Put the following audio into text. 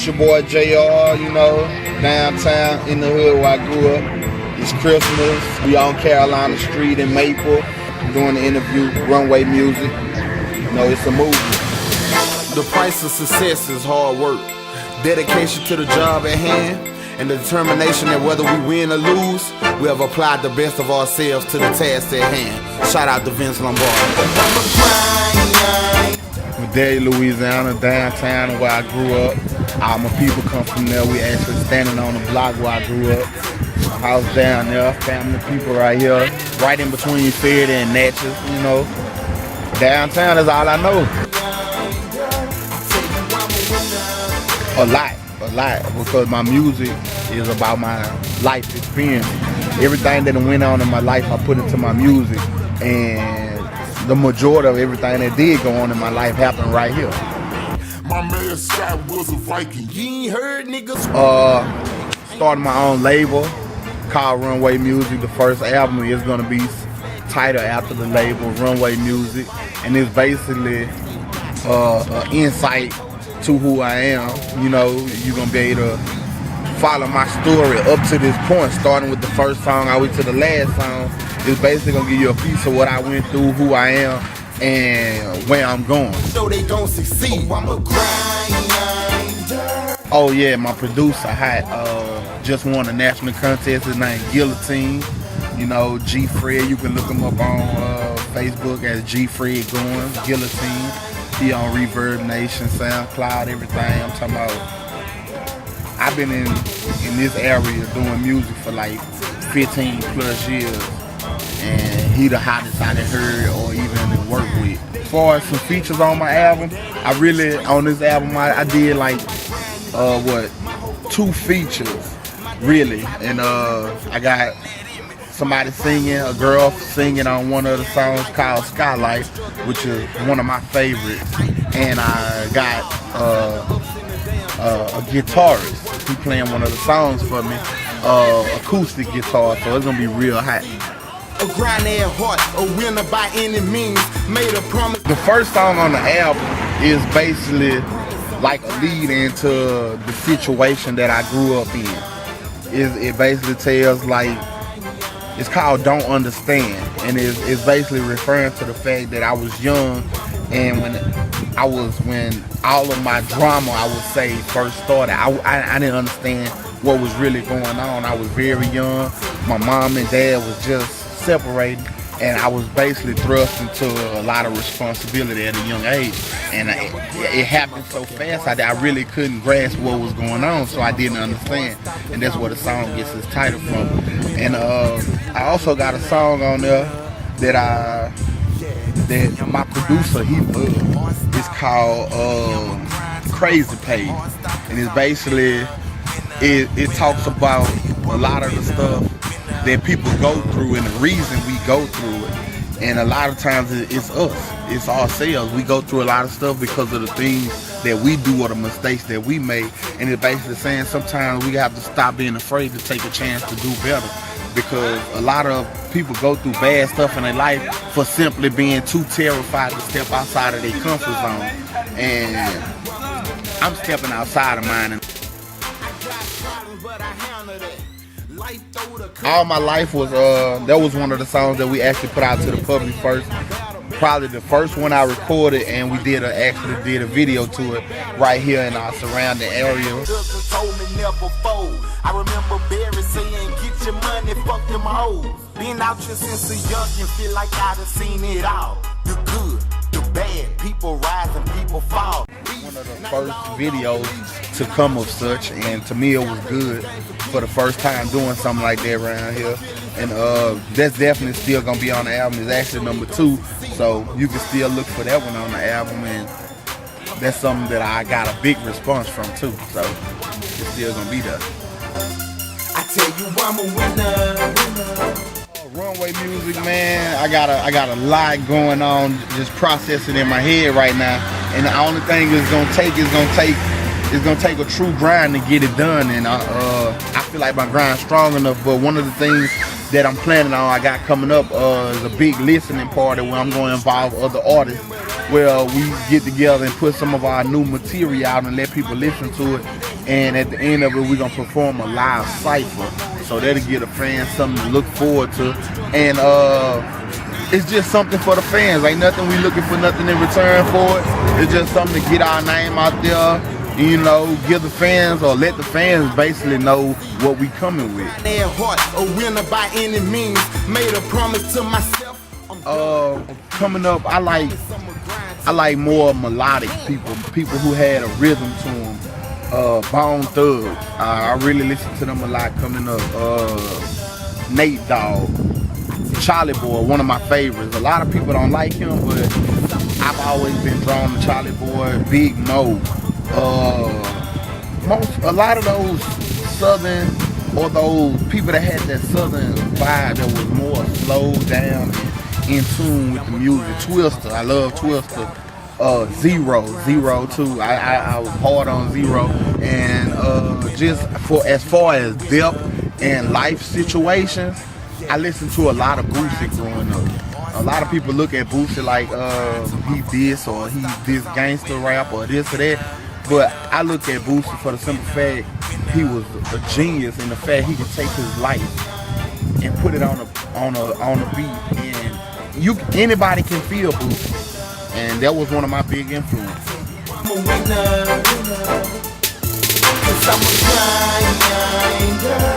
It's your boy JR, you know, downtown in the hood where I grew up. It's Christmas. We on Carolina Street in Maple doing the interview, Runway Music. You know, it's a movie. The price of success is hard work, dedication to the job at hand, and the determination that whether we win or lose, we have applied the best of ourselves to the task at hand. Shout out to Vince Lombardi. Derry, Louisiana, downtown where I grew up. All my people come from there. We actually standing on the block where I grew up. My house down there, family people right here, right in between Fairdy and Natchez, you know. Downtown is all I know. A lot, because my music is about my life experience. Everything that went on in my life, I put into my music, and the majority of everything that did go on in my life happened right here. My man Scott was a Viking. You ain't heard niggas. Started my own label called Runway Music. The first album is gonna be titled after the label, Runway Music, and it's basically an insight to who I am. You know, you're gonna be able to follow my story up to this point, starting with the first song all the way to the last song. It's basically gonna give you a piece of what I went through, who I am, and where I'm going. So they gon' succeed. I'm a grinder. Oh yeah, my producer just won a national contest. His name Guillotine. You know, G Fred. You can look him up on Facebook as G Fred Going Guillotine. He on Reverb Nation, SoundCloud, everything. I'm talking about. I've been in this area doing music for like 15 plus years, and he the hottest I done heard or even work with. As far as some features on my album, on this album I did like 2 features really, and I got somebody singing, a girl singing on one of the songs called Skylight, which is one of my favorites, and I got a guitarist. He playing one of the songs for me, acoustic guitar, so it's gonna be real hot. A grind their heart, a winner by any means, made a promise. The first song on the album is basically like a lead into the situation that I grew up in. It basically tells like, it's called Don't Understand, and it's basically referring to the fact that I was young, and when all of my drama, I would say, first started, I didn't understand what was really going on. I was very young. My mom and dad was just separated, and I was basically thrust into a lot of responsibility at a young age, and it happened so fast I really couldn't grasp what was going on, so I didn't understand, and that's where the song gets its title from. And I also got a song on there that my producer he loved. It's called Crazy Page, and it's basically it talks about a lot of the stuff that people go through and the reason we go through it. And a lot of times it's us, it's ourselves. We go through a lot of stuff because of the things that we do or the mistakes that we make. And it's basically saying sometimes we have to stop being afraid to take a chance to do better, because a lot of people go through bad stuff in their life for simply being too terrified to step outside of their comfort zone. And I'm stepping outside of mine. All My Life was that was one of the songs that we actually put out to the public first. Probably the first one I recorded, and we actually did a video to it right here in our surrounding area. I remember Barry saying, get your money, fuck them hoes. Been out here since a young and feel like I done seen it all. The good, the bad, people rise and people fall. One of the first videos to come of such, and to me it was good for the first time doing something like that around here. And that's definitely still gonna be on the album. It's actually number 2, so you can still look for that one on the album, and that's something that I got a big response from too, so it's still gonna be there. I tell you I'm a winner. Runway Music, man, I got a lot going on, just processing in my head right now, and the only thing it's gonna take a true grind to get it done. And I feel like my grind's strong enough. But one of the things that I'm planning on, I got coming up, is a big listening party where I'm going to involve other artists well, we get together and put some of our new material out and let people listen to it. And at the end of it, we're gonna perform a live cypher. So that'll give the fans something to look forward to. And it's just something for the fans. Ain't nothing we looking for nothing in return for it. It's just something to get our name out there. You know, give the fans or let the fans basically know what we coming with. Their heart, a winner by any means. Made a promise to myself. Coming up, I like more melodic people who had a rhythm to them. Bone Thugs, I really listen to them a lot coming up. Nate Dogg, Charlie Boy, one of my favorites. A lot of people don't like him, but I've always been drawn to Charlie Boy, Big Mo. A lot of those southern, or those people that had that southern vibe that was more slowed down, in tune with the music. Twister, I love Twister. Zero too. I was hard on Zero, and just for as far as depth and life situations, I listened to a lot of Boosie growing up. A lot of people look at Boosie like he this or he this gangster rap or this or that, but I look at Boosie for the simple fact he was a genius in the fact he could take his life and put it on a beat, and anybody can feel Boosie. And that was one of my big influences. I'm a winner, 'cause I'm a grinder.